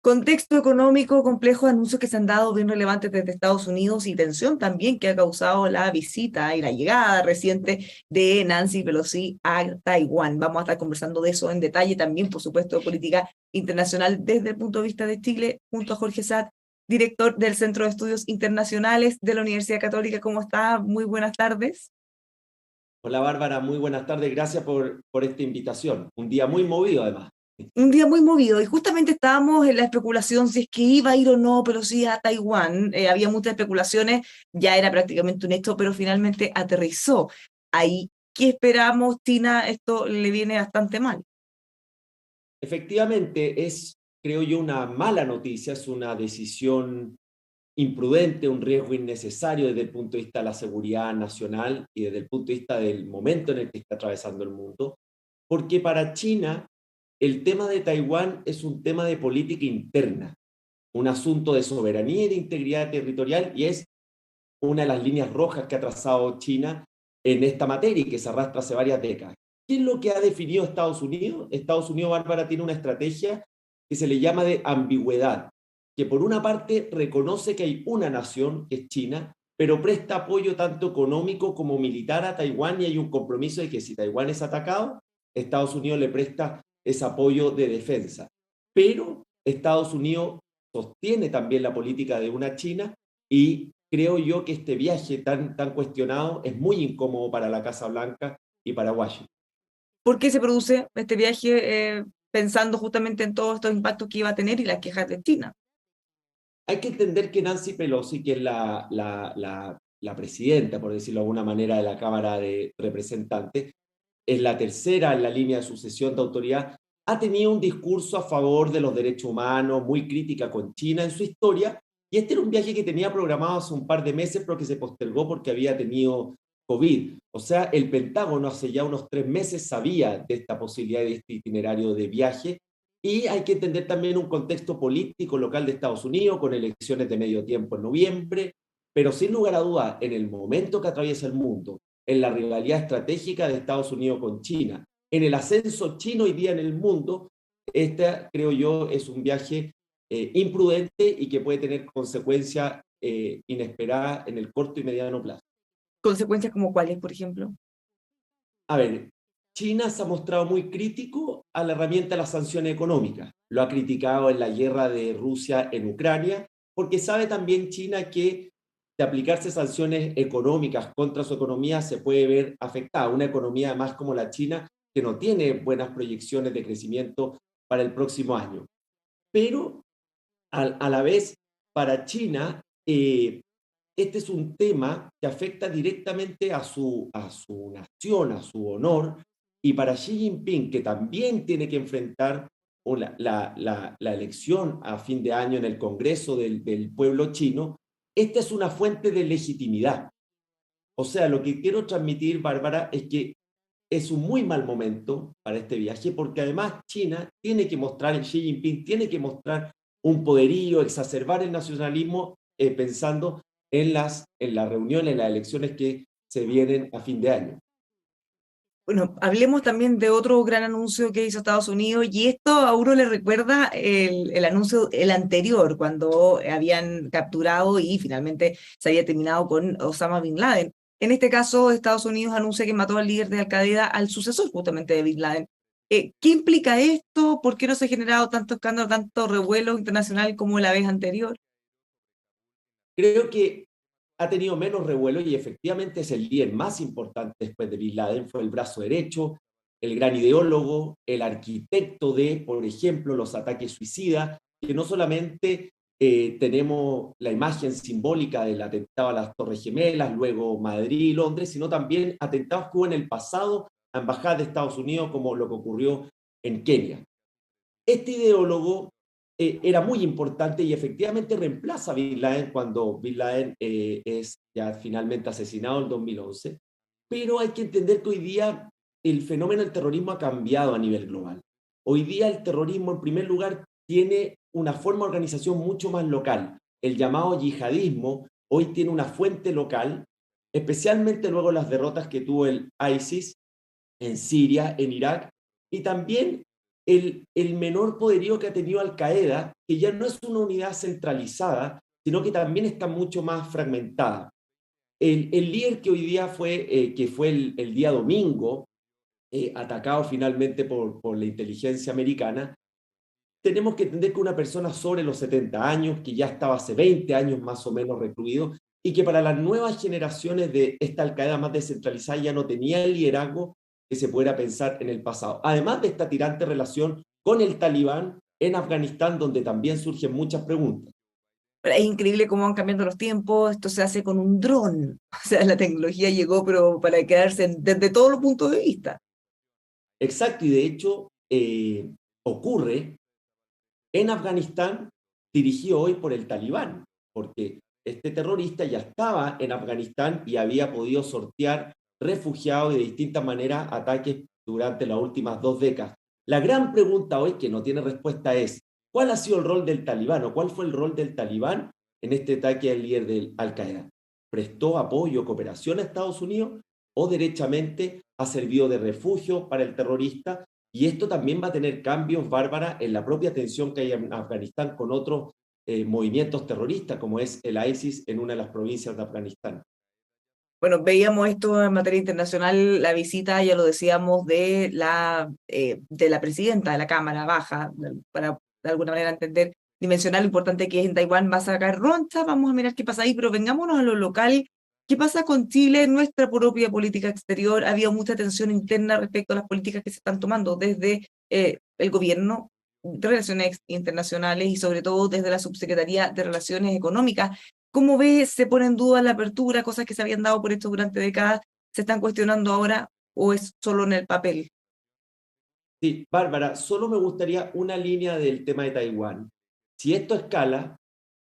Contexto económico complejo, anuncios que se han dado bien relevantes desde Estados Unidos y tensión también que ha causado la visita y la llegada reciente de Nancy Pelosi a Taiwán. Vamos a estar conversando de eso en detalle, también por supuesto de política internacional desde el punto de vista de Chile, junto a Jorge Saad, director del Centro de Estudios Internacionales de la Universidad Católica. ¿Cómo está? Muy buenas tardes. Hola Bárbara, muy buenas tardes, gracias por esta invitación. Un día muy movido además. Un día muy movido y justamente estábamos en la especulación si es que iba a ir o no, pero sí a Taiwán. Había muchas especulaciones, ya era prácticamente un hecho, pero finalmente aterrizó ahí. ¿Qué esperamos, China? Esto le viene bastante mal. Efectivamente, creo yo, una mala noticia, es una decisión imprudente, un riesgo innecesario desde el punto de vista de la seguridad nacional y desde el punto de vista del momento en el que está atravesando el mundo, porque para China el tema de Taiwán es un tema de política interna, un asunto de soberanía y de integridad territorial, y es una de las líneas rojas que ha trazado China en esta materia y que se arrastra hace varias décadas. ¿Qué es lo que ha definido Estados Unidos? Estados Unidos, Bárbara, tiene una estrategia que se le llama de ambigüedad, que por una parte reconoce que hay una nación, que es China, pero presta apoyo tanto económico como militar a Taiwán, y hay un compromiso de que si Taiwán es atacado, Estados Unidos le presta ese apoyo de defensa. Pero Estados Unidos sostiene también la política de una China, y creo yo que este viaje tan cuestionado es muy incómodo para la Casa Blanca y para Washington. ¿Por qué se produce este viaje pensando justamente en todos estos impactos que iba a tener y las quejas de China? Hay que entender que Nancy Pelosi, que es la presidenta, por decirlo de alguna manera, de la Cámara de Representantes, es la tercera en la línea de sucesión de autoridad, ha tenido un discurso a favor de los derechos humanos, muy crítica con China en su historia, y este era un viaje que tenía programado hace un par de meses, pero que se postergó porque había tenido COVID. O sea, el Pentágono hace ya unos 3 meses sabía de esta posibilidad de este itinerario de viaje, y hay que entender también un contexto político local de Estados Unidos, con elecciones de medio tiempo en noviembre, pero sin lugar a dudas, en el momento que atraviesa el mundo, en la rivalidad estratégica de Estados Unidos con China, en el ascenso chino hoy día en el mundo, esta, creo yo, es un viaje imprudente y que puede tener consecuencias inesperadas en el corto y mediano plazo. ¿Consecuencias como cuáles, por ejemplo? A ver, China se ha mostrado muy crítico a la herramienta de las sanciones económicas. Lo ha criticado en la guerra de Rusia en Ucrania, porque sabe también China que de aplicarse sanciones económicas contra su economía se puede ver afectada. Una economía además como la China, que no tiene buenas proyecciones de crecimiento para el próximo año. Pero a la vez, para China, este es un tema que afecta directamente a su nación, a su honor, y para Xi Jinping, que también tiene que enfrentar la elección a fin de año en el Congreso del pueblo chino, esta es una fuente de legitimidad. O sea, lo que quiero transmitir, Bárbara, es que es un muy mal momento para este viaje, porque además China tiene que mostrar, Xi Jinping tiene que mostrar un poderío, exacerbar el nacionalismo, pensando en las reuniones, en las elecciones que se vienen a fin de año. Bueno, hablemos también de otro gran anuncio que hizo Estados Unidos, y esto a uno le recuerda el anuncio, el anterior, cuando habían capturado y finalmente se había terminado con Osama Bin Laden. En este caso, Estados Unidos anuncia que mató al líder de Al-Qaeda, al sucesor justamente de Bin Laden. ¿Qué implica esto? ¿Por qué no se ha generado tanto escándalo, tanto revuelo internacional como la vez anterior? Creo que ha tenido menos revuelo y efectivamente es el líder más importante después de Bin Laden, fue el brazo derecho, el gran ideólogo, el arquitecto de, por ejemplo, los ataques suicidas, que no solamente tenemos la imagen simbólica del atentado a las Torres Gemelas, luego Madrid y Londres, sino también atentados que hubo en el pasado a embajadas de Estados Unidos, como lo que ocurrió en Kenia. Este ideólogo era muy importante y efectivamente reemplaza a Bin Laden cuando Bin Laden es ya finalmente asesinado en 2011. Pero hay que entender que hoy día el fenómeno del terrorismo ha cambiado a nivel global. Hoy día el terrorismo, en primer lugar, tiene una forma de organización mucho más local. El llamado yihadismo hoy tiene una fuente local, especialmente luego de las derrotas que tuvo el ISIS en Siria, en Irak, y también el menor poderío que ha tenido Al-Qaeda, que ya no es una unidad centralizada, sino que también está mucho más fragmentada. El líder que hoy día que fue el día domingo, atacado finalmente por la inteligencia americana, tenemos que entender que una persona sobre los 70 años, que ya estaba hace 20 años más o menos recluido, y que para las nuevas generaciones de esta Al-Qaeda más descentralizada ya no tenía el liderazgo que se pudiera pensar en el pasado. Además de esta tirante relación con el Talibán en Afganistán, donde también surgen muchas preguntas. Pero es increíble cómo van cambiando los tiempos, esto se hace con un dron, o sea, la tecnología llegó pero para quedarse desde todos los puntos de vista. Exacto, y de hecho ocurre en Afganistán, dirigido hoy por el Talibán, porque este terrorista ya estaba en Afganistán y había podido sortear refugiados y de distintas maneras ataques durante las últimas 2 décadas. La gran pregunta hoy que no tiene respuesta es, ¿cuál ha sido el rol del Talibán o cuál fue el rol del Talibán en este ataque al líder del Al-Qaeda? ¿Prestó apoyo, cooperación a Estados Unidos o derechamente ha servido de refugio para el terrorista? Y esto también va a tener cambios, Bárbara, en la propia tensión que hay en Afganistán con otros movimientos terroristas, como es el ISIS en una de las provincias de Afganistán. Bueno, veíamos esto en materia internacional, la visita, ya lo decíamos, de la presidenta de la Cámara Baja, para de alguna manera entender, dimensionar lo importante que es en Taiwán, va a sacar roncha, vamos a mirar qué pasa ahí, pero vengámonos a lo local. ¿Qué pasa con Chile, nuestra propia política exterior? Ha habido mucha tensión interna respecto a las políticas que se están tomando desde el gobierno de Relaciones Internacionales y sobre todo desde la Subsecretaría de Relaciones Económicas. ¿Cómo ves? ¿Se pone en duda la apertura? Cosas que se habían dado por esto durante décadas, ¿se están cuestionando ahora o es solo en el papel? Sí, Bárbara, solo me gustaría una línea del tema de Taiwán. Si esto escala,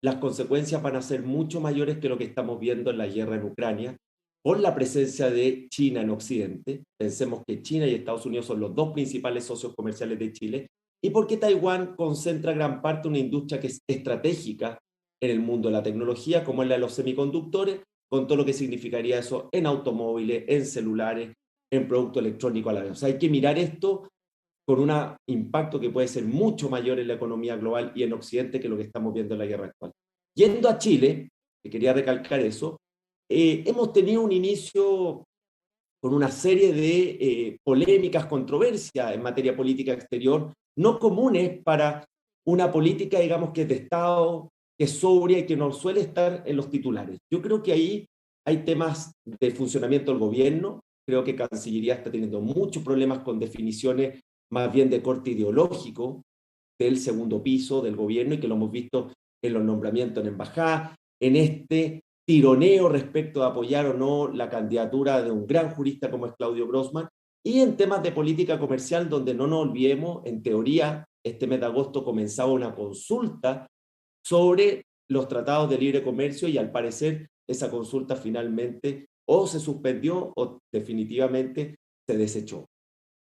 las consecuencias van a ser mucho mayores que lo que estamos viendo en la guerra en Ucrania, por la presencia de China en Occidente. Pensemos que China y Estados Unidos son los dos principales socios comerciales de Chile, y porque Taiwán concentra gran parte de una industria que es estratégica en el mundo de la tecnología, como es la de los semiconductores, con todo lo que significaría eso en automóviles, en celulares, en productos electrónicos a la vez. O sea, hay que mirar esto con un impacto que puede ser mucho mayor en la economía global y en Occidente que lo que estamos viendo en la guerra actual. Yendo a Chile, que quería recalcar eso, hemos tenido un inicio con una serie de polémicas, controversias en materia política exterior, no comunes para una política, digamos, que es de Estado, que es sobria y que no suele estar en los titulares. Yo creo que ahí hay temas de funcionamiento del gobierno, creo que Cancillería está teniendo muchos problemas con definiciones más bien de corte ideológico del segundo piso del gobierno y que lo hemos visto en los nombramientos en embajada, en este tironeo respecto de apoyar o no la candidatura de un gran jurista como es Claudio Grossman, y en temas de política comercial donde no nos olvidemos, en teoría, este mes de agosto comenzaba una consulta sobre los tratados de libre comercio y al parecer esa consulta finalmente o se suspendió o definitivamente se desechó.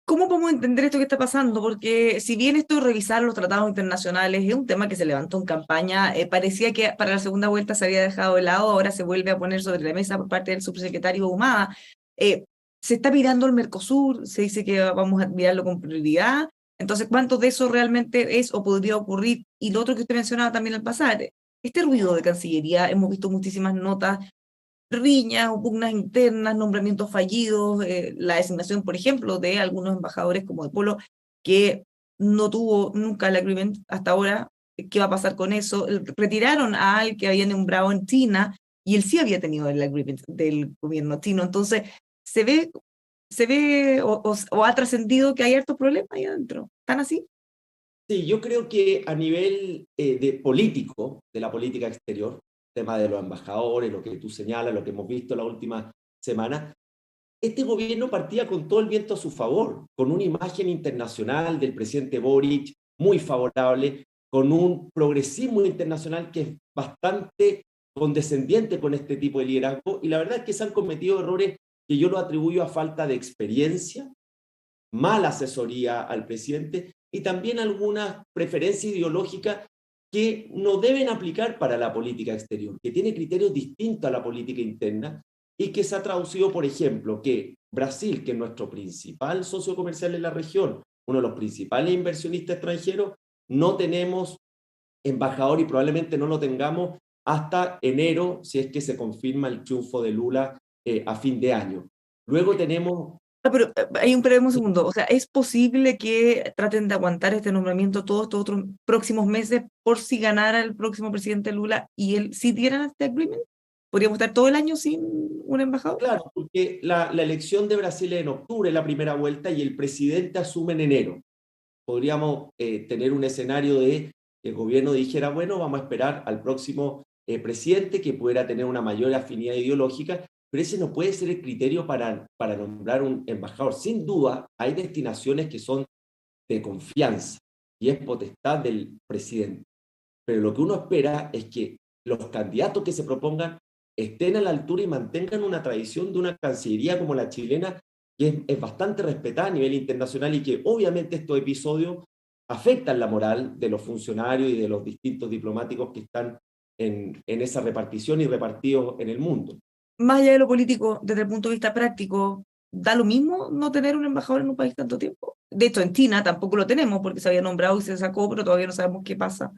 ¿Cómo podemos entender esto que está pasando? Porque si bien esto de revisar los tratados internacionales es un tema que se levantó en campaña, parecía que para la segunda vuelta se había dejado de lado, ahora se vuelve a poner sobre la mesa por parte del subsecretario Humada. Se está mirando el Mercosur, se dice que vamos a mirarlo con prioridad. Entonces, ¿cuánto de eso realmente es o podría ocurrir? Y lo otro que usted mencionaba también al pasar, este ruido de Cancillería, hemos visto muchísimas notas riñas o pugnas internas, nombramientos fallidos, la designación, por ejemplo, de algunos embajadores como de Polo, que no tuvo nunca el agreement hasta ahora. ¿Qué va a pasar con eso? Retiraron a al que había nombrado en China y él sí había tenido el agreement del gobierno chino. Entonces, se ve, se ve o ha trascendido que hay hartos problemas ahí adentro. ¿Están así? Sí, yo creo que a nivel de político, de la política exterior, tema de los embajadores, lo que tú señalas, lo que hemos visto la última semana, este gobierno partía con todo el viento a su favor, con una imagen internacional del presidente Boric muy favorable, con un progresismo internacional que es bastante condescendiente con este tipo de liderazgo, y la verdad es que se han cometido errores que yo lo atribuyo a falta de experiencia, mala asesoría al presidente y también algunas preferencias ideológicas que no deben aplicar para la política exterior, que tiene criterios distintos a la política interna y que se ha traducido, por ejemplo, que Brasil, que es nuestro principal socio comercial en la región, uno de los principales inversionistas extranjeros, no tenemos embajador y probablemente no lo tengamos hasta enero, si es que se confirma el triunfo de Lula a fin de año. Luego tenemos... Ah, pero hay un segundo. O sea, ¿es posible que traten de aguantar este nombramiento todos estos otros próximos meses por si ganara el próximo presidente Lula y él sí dieran este agreement? ¿Podríamos estar todo el año sin un embajador? Claro, porque la elección de Brasil es en octubre, la primera vuelta, y el presidente asume en enero. Podríamos tener un escenario de que el gobierno dijera, bueno, vamos a esperar al próximo presidente que pudiera tener una mayor afinidad ideológica, pero ese no puede ser el criterio para nombrar un embajador. Sin duda, hay destinaciones que son de confianza y es potestad del presidente. Pero lo que uno espera es que los candidatos que se propongan estén a la altura y mantengan una tradición de una cancillería como la chilena, que es bastante respetada a nivel internacional y que obviamente estos episodios afectan la moral de los funcionarios y de los distintos diplomáticos que están en esa repartición y repartidos en el mundo. Más allá de lo político, desde el punto de vista práctico, ¿da lo mismo no tener un embajador en un país tanto tiempo? De hecho, en China tampoco lo tenemos porque se había nombrado y se sacó, pero todavía no sabemos qué pasa.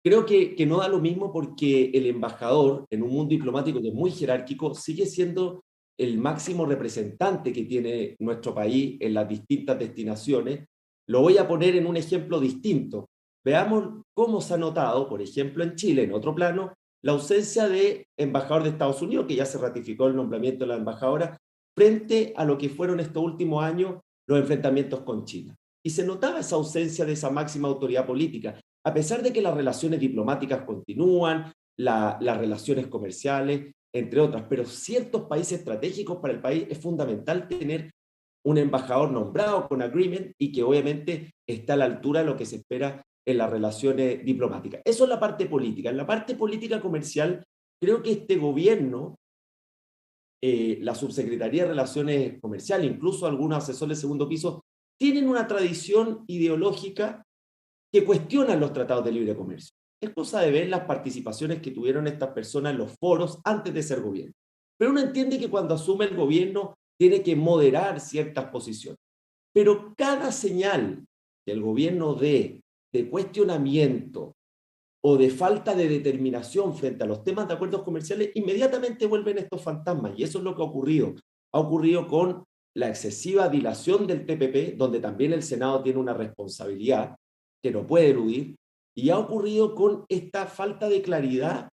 Creo que no da lo mismo porque el embajador, en un mundo diplomático que es muy jerárquico, sigue siendo el máximo representante que tiene nuestro país en las distintas destinaciones. Lo voy a poner en un ejemplo distinto. Veamos cómo se ha notado, por ejemplo, en Chile, en otro plano, la ausencia de embajador de Estados Unidos, que ya se ratificó el nombramiento de la embajadora, frente a lo que fueron estos últimos años los enfrentamientos con China. Y se notaba esa ausencia de esa máxima autoridad política a pesar de que las relaciones diplomáticas continúan, las relaciones comerciales, entre otras, pero ciertos países estratégicos para el país es fundamental tener un embajador nombrado con agreement y que obviamente está a la altura de lo que se espera en las relaciones diplomáticas. Eso es la parte política. En la parte política comercial, creo que este gobierno, la Subsecretaría de Relaciones Comerciales, incluso algunos asesores de segundo piso, tienen una tradición ideológica que cuestionan los tratados de libre comercio. Es cosa de ver las participaciones que tuvieron estas personas en los foros antes de ser gobierno. Pero uno entiende que cuando asume el gobierno tiene que moderar ciertas posiciones. Pero cada señal que el gobierno dé de cuestionamiento o de falta de determinación frente a los temas de acuerdos comerciales, inmediatamente vuelven estos fantasmas. Y eso es lo que ha ocurrido. Ha ocurrido con la excesiva dilación del TPP, donde también el Senado tiene una responsabilidad que no puede eludir, y ha ocurrido con esta falta de claridad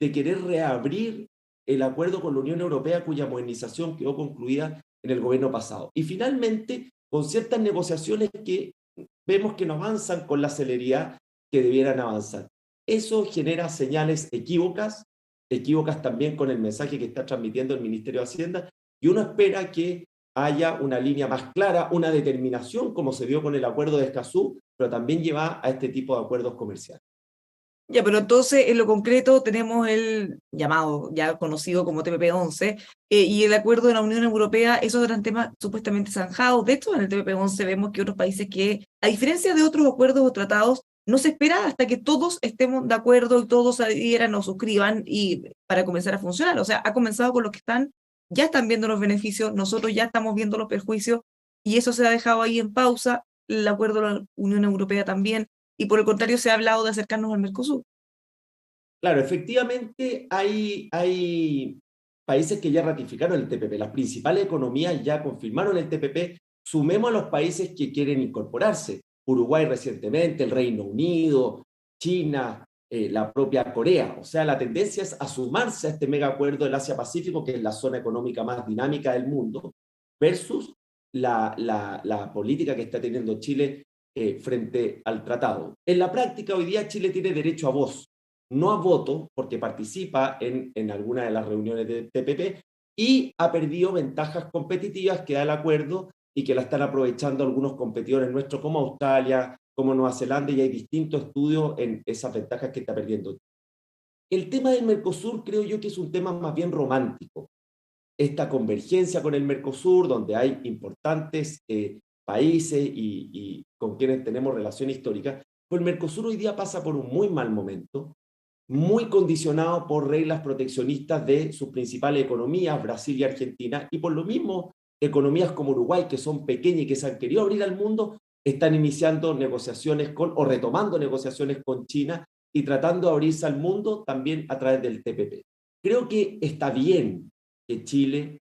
de querer reabrir el acuerdo con la Unión Europea, cuya modernización quedó concluida en el gobierno pasado. Y finalmente, con ciertas negociaciones que vemos que no avanzan con la celeridad que debieran avanzar. Eso genera señales equívocas, equívocas también con el mensaje que está transmitiendo el Ministerio de Hacienda, y uno espera que haya una línea más clara, una determinación, como se vio con el acuerdo de Escazú, pero también lleva a este tipo de acuerdos comerciales. Ya, pero entonces en lo concreto tenemos el llamado, ya conocido como TPP-11, y el acuerdo de la Unión Europea, esos eran temas supuestamente zanjados. De hecho, en el TPP-11 vemos que otros países que, a diferencia de otros acuerdos o tratados, no se espera hasta que todos estemos de acuerdo y todos adhieran o suscriban y para comenzar a funcionar. O sea, ha comenzado con los que están, ya están viendo los beneficios, nosotros ya estamos viendo los perjuicios y eso se ha dejado ahí en pausa, el acuerdo de la Unión Europea también, y por el contrario se ha hablado de acercarnos al Mercosur. Claro, efectivamente hay países que ya ratificaron el TPP, las principales economías ya confirmaron el TPP, sumemos a los países que quieren incorporarse, Uruguay recientemente, el Reino Unido, China, la propia Corea, o sea, la tendencia es a sumarse a este mega acuerdo del Asia-Pacífico, que es la zona económica más dinámica del mundo, versus la política que está teniendo Chile frente al tratado. En la práctica, hoy día Chile tiene derecho a voz, no a voto, porque participa en alguna de las reuniones de TPP y ha perdido ventajas competitivas que da el acuerdo y que la están aprovechando algunos competidores nuestros como Australia, como Nueva Zelanda, y hay distintos estudios en esas ventajas que está perdiendo. El tema del Mercosur creo yo que es un tema más bien romántico. Esta convergencia con el Mercosur, donde hay importantes países y con quienes tenemos relación histórica, pues el Mercosur hoy día pasa por un muy mal momento. muy condicionado por reglas proteccionistas de sus principales economías, Brasil y Argentina, y por lo mismo economías como Uruguay, que son pequeñas y que se han querido abrir al mundo, están iniciando negociaciones con, o retomando negociaciones con China y tratando de abrirse al mundo también a través del TPP. Creo que está bien que Chile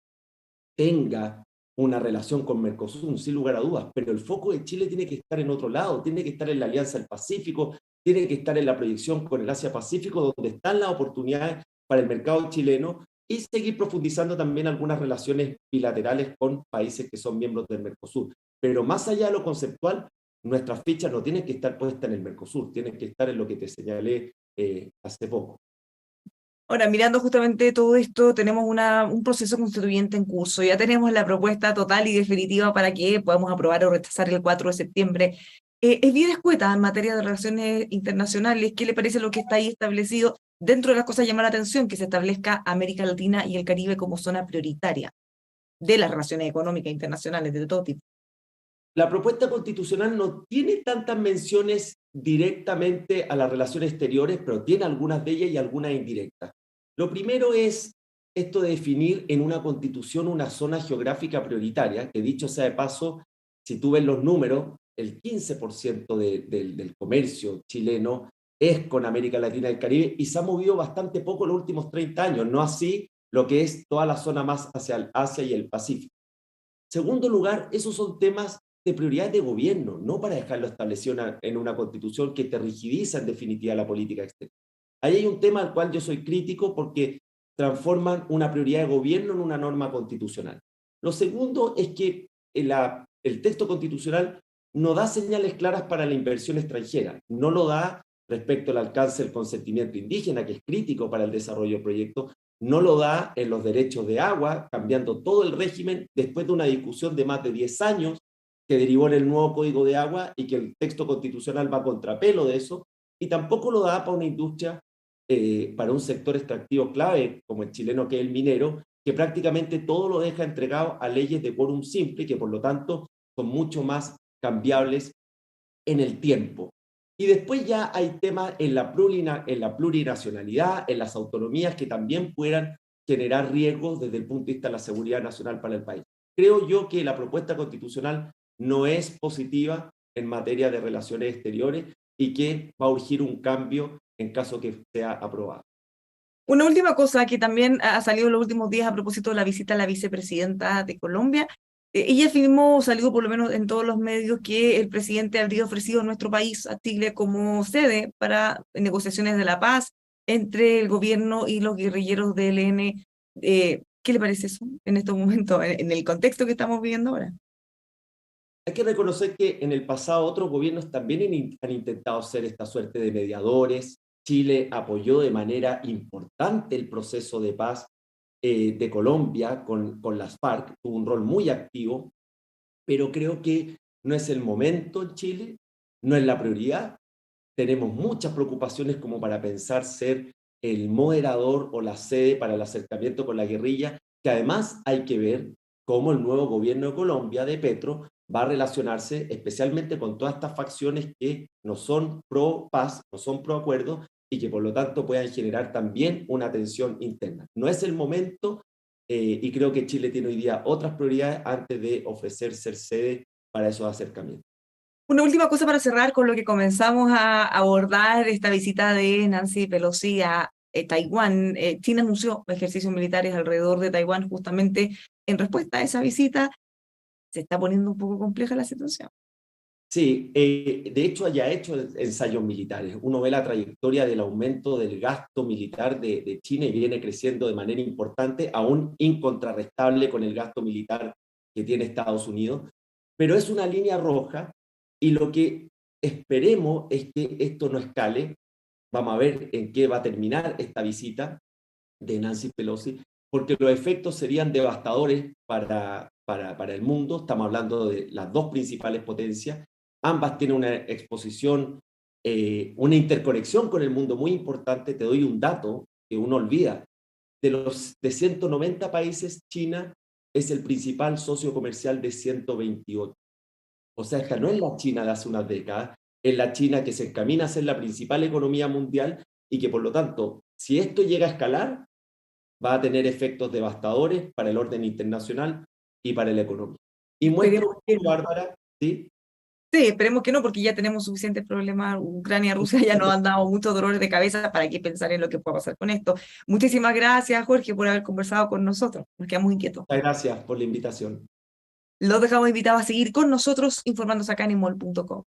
tenga una relación con Mercosur, sin lugar a dudas, pero el foco de Chile tiene que estar en otro lado, tiene que estar en la Alianza del Pacífico, tiene que estar en la proyección con el Asia-Pacífico, donde están las oportunidades para el mercado chileno, y seguir profundizando también algunas relaciones bilaterales con países que son miembros del Mercosur. Pero más allá de lo conceptual, nuestras fichas no tienen que estar puestas en el Mercosur, tienen que estar en lo que te señalé hace poco. Ahora, mirando justamente todo esto, tenemos un proceso constituyente en curso. Ya tenemos la propuesta total y definitiva para que podamos aprobar o rechazar el 4 de septiembre. Es bien escueta en materia de relaciones internacionales. ¿Qué le parece lo que está ahí establecido? Dentro de las cosas llama la atención que se establezca América Latina y el Caribe como zona prioritaria de las relaciones económicas internacionales de todo tipo. La propuesta constitucional no tiene tantas menciones directamente a las relaciones exteriores, pero tiene algunas de ellas y algunas indirectas. Lo primero es esto de definir en una constitución una zona geográfica prioritaria, que dicho sea de paso, si tú ves los números, el 15% del comercio chileno es con América Latina y el Caribe y se ha movido bastante poco en los últimos 30 años, no así lo que es toda la zona más hacia el Asia y el Pacífico. Segundo lugar, esos son temas de prioridad de gobierno, no para dejarlo establecido en una constitución que te rigidiza en definitiva la política exterior. Ahí hay un tema al cual yo soy crítico porque transforman una prioridad de gobierno en una norma constitucional. Lo segundo es que el texto constitucional no da señales claras para la inversión extranjera, no lo da respecto al alcance del consentimiento indígena, que es crítico para el desarrollo del proyecto, no lo da en los derechos de agua, cambiando todo el régimen después de una discusión de más de 10 años que derivó en el nuevo Código de Agua y que el texto constitucional va a contrapelo de eso, y tampoco lo da para una industria, para un sector extractivo clave como el chileno que es el minero, que prácticamente todo lo deja entregado a leyes de quórum simple, que por lo tanto son mucho más cambiables en el tiempo. Y después ya hay temas en la plurinacionalidad, en las autonomías que también puedan generar riesgos desde el punto de vista de la seguridad nacional para el país. Creo yo que la propuesta constitucional no es positiva en materia de relaciones exteriores y que va a urgir un cambio en caso que sea aprobado. Una última cosa que también ha salido en los últimos días a propósito de la visita a la vicepresidenta de Colombia. Ella afirmó, salió por lo menos en todos los medios, que el presidente habría ofrecido a nuestro país, a Chile, como sede para negociaciones de la paz entre el gobierno y los guerrilleros del ELN. ¿Qué le parece eso en estos momentos, en el contexto que estamos viviendo ahora? Hay que reconocer que en el pasado otros gobiernos también han intentado ser esta suerte de mediadores. Chile apoyó de manera importante el proceso de paz de Colombia con las FARC, tuvo un rol muy activo, pero creo que no es el momento en Chile, no es la prioridad. Tenemos muchas preocupaciones como para pensar ser el moderador o la sede para el acercamiento con la guerrilla, que además hay que ver cómo el nuevo gobierno de Colombia, de Petro, va a relacionarse especialmente con todas estas facciones que no son pro paz, no son pro acuerdo y que por lo tanto puedan generar también una tensión interna. No es el momento y creo que Chile tiene hoy día otras prioridades antes de ofrecer ser sede para esos acercamientos. Una última cosa para cerrar con lo que comenzamos a abordar esta visita de Nancy Pelosi a Taiwán. China anunció ejercicios militares alrededor de Taiwán justamente en respuesta a esa visita. Se está poniendo un poco compleja la situación. Sí, de hecho haya hecho ensayos militares. Uno ve la trayectoria del aumento del gasto militar de China y viene creciendo de manera importante, aún incontrarrestable con el gasto militar que tiene Estados Unidos, pero es una línea roja y lo que esperemos es que esto no escale. Vamos a ver en qué va a terminar esta visita de Nancy Pelosi, porque los efectos serían devastadores para el mundo. Estamos hablando de las dos principales potencias. Ambas tienen una exposición, una interconexión con el mundo muy importante. Te doy un dato que uno olvida. De 190 países, China es el principal socio comercial de 128. O sea, esta no es la China de hace unas décadas, es la China que se encamina a ser la principal economía mundial y que por lo tanto, si esto llega a escalar, va a tener efectos devastadores para el orden internacional y para la economía. Y muestra Esperemos un que poco, no. Bárbara, ¿sí? Sí, esperemos que no, porque ya tenemos suficientes problemas. Ucrania, Rusia ya nos han dado muchos dolores de cabeza. ¿Para qué pensar en lo que pueda pasar con esto? Muchísimas gracias, Jorge, por haber conversado con nosotros. Nos quedamos inquietos. Muchas gracias por la invitación. Los dejamos invitados a seguir con nosotros informándose acá en inmol.com.